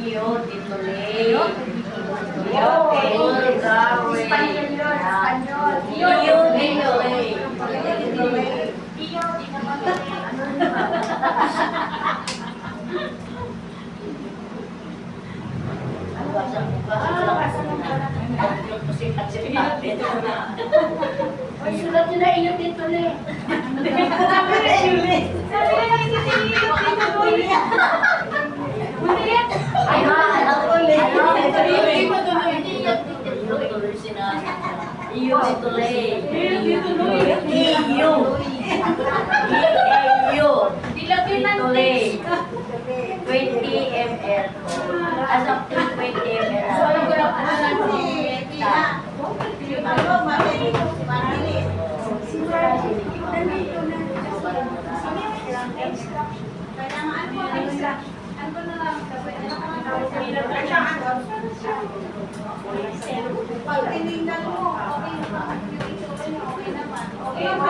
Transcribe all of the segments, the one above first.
Iyo, tituloy. Iyo, Bulgari. Iyo, tituloy. Iyo, Ay, sulat nyo na iyo dito na eh. Sabi na iyo eh. Sabi na Ay, alam ko ulit. Iyo, tituloy. Iyo. Iyo. Tituloy. 20 ml. As of 20 ml. So, alam ko lang ano lang si Tina. Ayun mo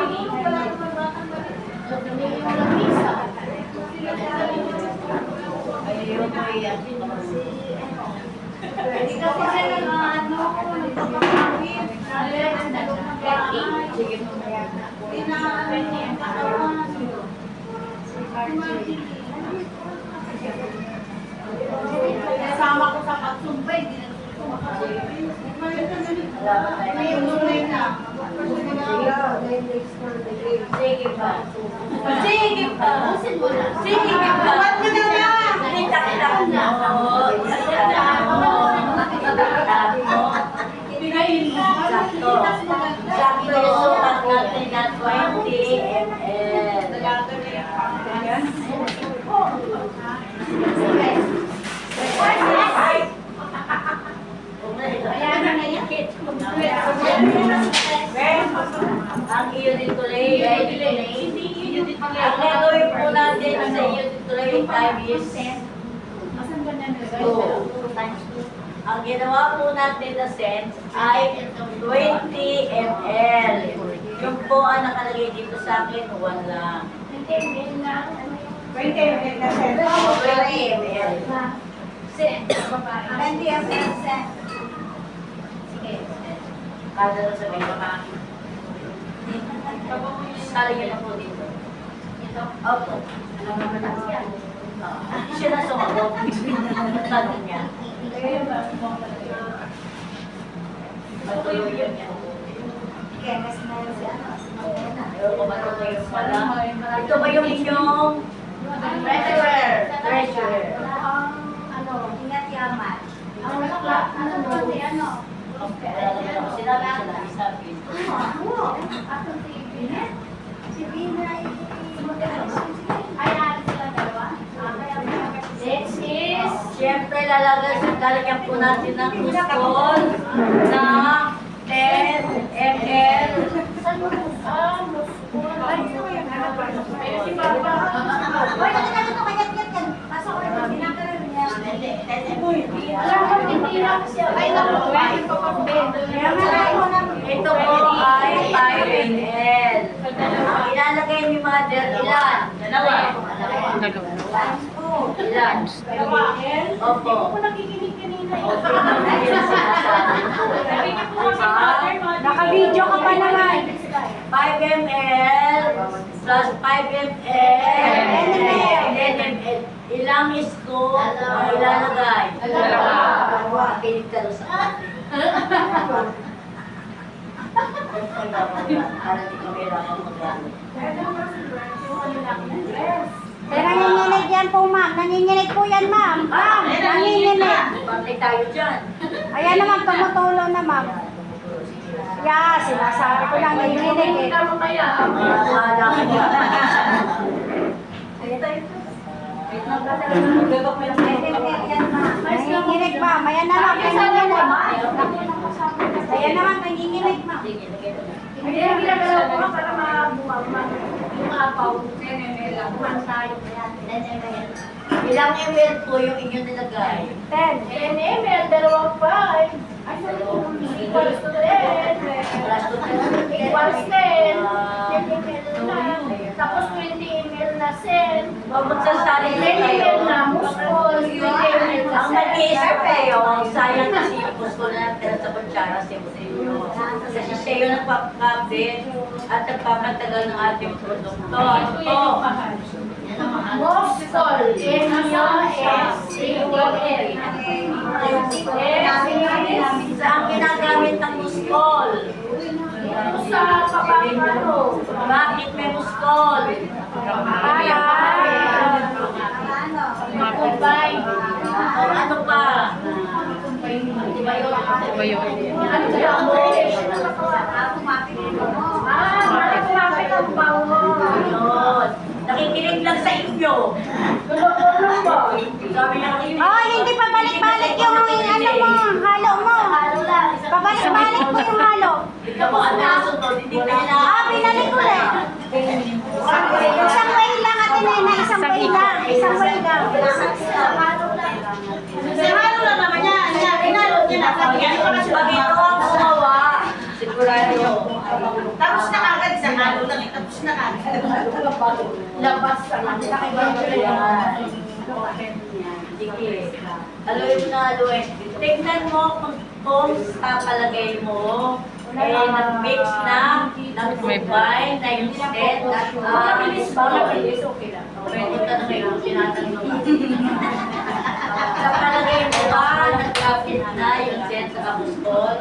yan. Kasama ko sa pagsumbay, di na Sige pa. sige pa. Sige pa. Huwag mo na nga. Kita ko na. Sakto. Sakto yung sukat natin na 20 ml. Ang iyo dito lay. Ang gagawin po natin sa iyo dito lay time is 2. Ang ginawa po natin na cents ay 20 ml. Yung po ang nakalagay dito sa akin, 1 lang. 20 ml na. 20 ml na siya. 20 ml. Sen. Babae. 20 ml siya. Sige. Kada na sa may babae. Sali niyo na po dito. Ito? Opo. Alam naman natin yan. Hindi siya na sumagot. Tanong niya. Matuloy yun yan. Kaya kasi na yun siya. Ayoko matuloy yung pala. Ito ba yung inyong treasurer? Treasurer. Ingat yaman. Ano to si ano? Sinabi sabi. Si Bina Ay, alis sila dalawa? Next is... Siyempre, lalagyan po natin ng gusto na 10 ml. Ayun si Papa. Uy, nakita ko kanyat-nyat yan. Pasok ko rin. Ginagalan niya. Alam ko, titira ko siya. Ay, naku, pwede pa pag-bendo. Ito po ay 5 ml. Ang ilalagay niyo mga del, ilan? Dalawa. Ilan? Opo. Ako nakikinig kanina. Naka-video ka pa naman. 5 ml plus 5 ml. 10 ml. Ilang scoop ang ilalagay? Dalawa. Pinig ka doon sa akin. Para di kami rapang mag-gamit. Pero nanginginig yan po, ma'am. Nanginginig po yan, ma'am. Ma'am, nanginginig. Pantay tayo dyan. Ayan naman, tumutulo na, ma'am. Yeah, sinasabi ko lang, nanginginig eh. Kita mo kaya. Akala ko ba? Nanginginig, ma'am. Ayan na, ma'am. Nanginginig. Ayan naman, nanginginig, ma'am. Sige, lagay mo na. Hindi, ang ginagalaw ko nga para maapaw. 10 ml lang. Kuman tayo. Ilang ml po yung inyo nilagay? 10. 10 ml, dalawang 5. Ay, sorry. Equals to 10. Plus to 10. Equals 10. 10 ml na. Tapos 20 ml na sen. Pag magsasali 10 ml na muskol. 20 ml na Ang sen. gusto na natin sa kutsara si Museo. Kasi siya yung nagpapakabit at nagpapatagal ng ating produkto. Ano to? Moscol. Saan ginagamit ng muskol? Sa papapano. Bakit may muskol? Combine. O ano pa? Ano kaya mo? Malapit ang bawo. Ayun. Nakikinig lang sa inyo. Tulog ba? Sabi lang inyo. Oh, hindi pa balik-balik yung ano mo, halo mo. Pabalik-balik mo yung halo. Ito mo, ang nasunod, hindi ka nila. Binalik ko rin. Isang way lang at na isang way lang. Isang way lang. Sinalo lang naman yan. Inalo niya na. Pag ito ang gumawa, sigurado yung Tapos na kagad sa halo lang, tapos na kagad. Labas sa sige. Haluin mo na haluin. Tignan mo kung sa palagay mo nag-mix na, nag-combine, na yung set at Mabilis ba? Mabilis, okay lang. pwede tanongin kung tinatanong mo. Sa palagay mo ba, nag-capit na yung set sa kamuskol?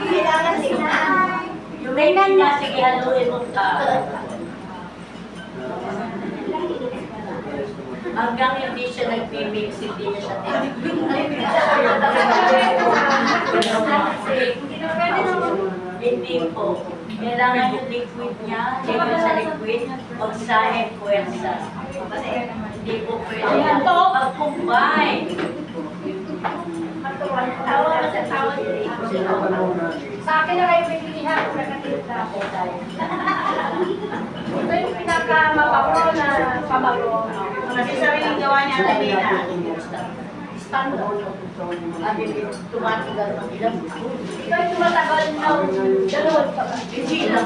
Kailangan sila. Yung maybe niya, sige, haluin mo ka. Hanggang hindi siya nag-mix, hindi niya siya hindi po. Kailangan yung liquid niya, hindi sa liquid, magsahing puwersa. Kasi hindi po pwede yan. Pag-combine. Sa akin na kayo pipilihan kung nakatita ako. Ito yung pinaka-mabago na pabago. Kasi sariling gawa niya ang Lena. Standard. Sabi niyo, tumatigal ng ilang Ito yung tumatagal ng dalawang tagal. hindi lang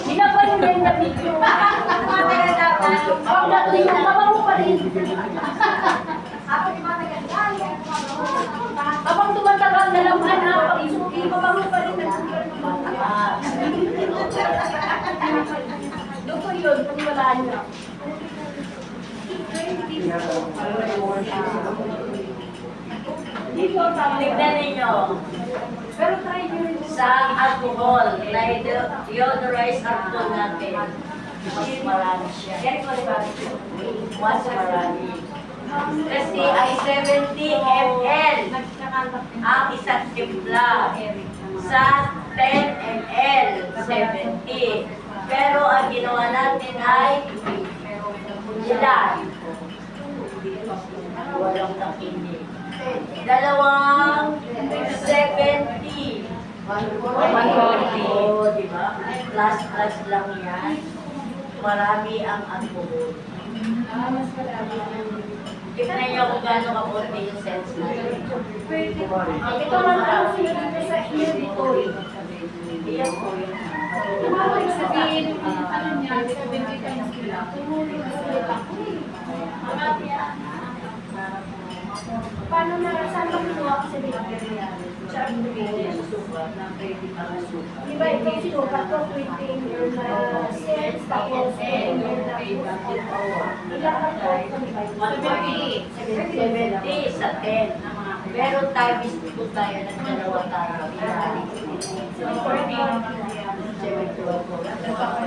Hinapan mo yung na-video. Tumatagal na ba? Huwag na ito yung mabago pa rin. Habang tumatagal na lang na, pag isuki, mabago pa rin. Doon po yun, kung wala niya. Dito, Tignan ninyo. pero try nyo rin Sa alcohol, na deodorize alcohol natin, mas marami siya. Mas marami. Kasi ay 70 ml ang isang timpla. Sa 10 ml, 70. Pero ang ginawa natin ay ilan? Walang nakinig. Dalawang 70. 140. Oh, di ba? Plus lang yan. Marami ang alcohol. Tignan niyo kung gaano kapunti yung sense natin. ito man ang sinunod sa iyo dito. Iyan po yun. Tumawag sabihin, ano niya, 70 times kila. Tumulong sa sila. Paano na, saan ba kinuha ko sa dito? Sa Di ba ito sinukat ko, quitting your sales, tapos quitting your ilakat ko, 70 sa 10. Pero times 2 tayo nagdalawa tayo. 70.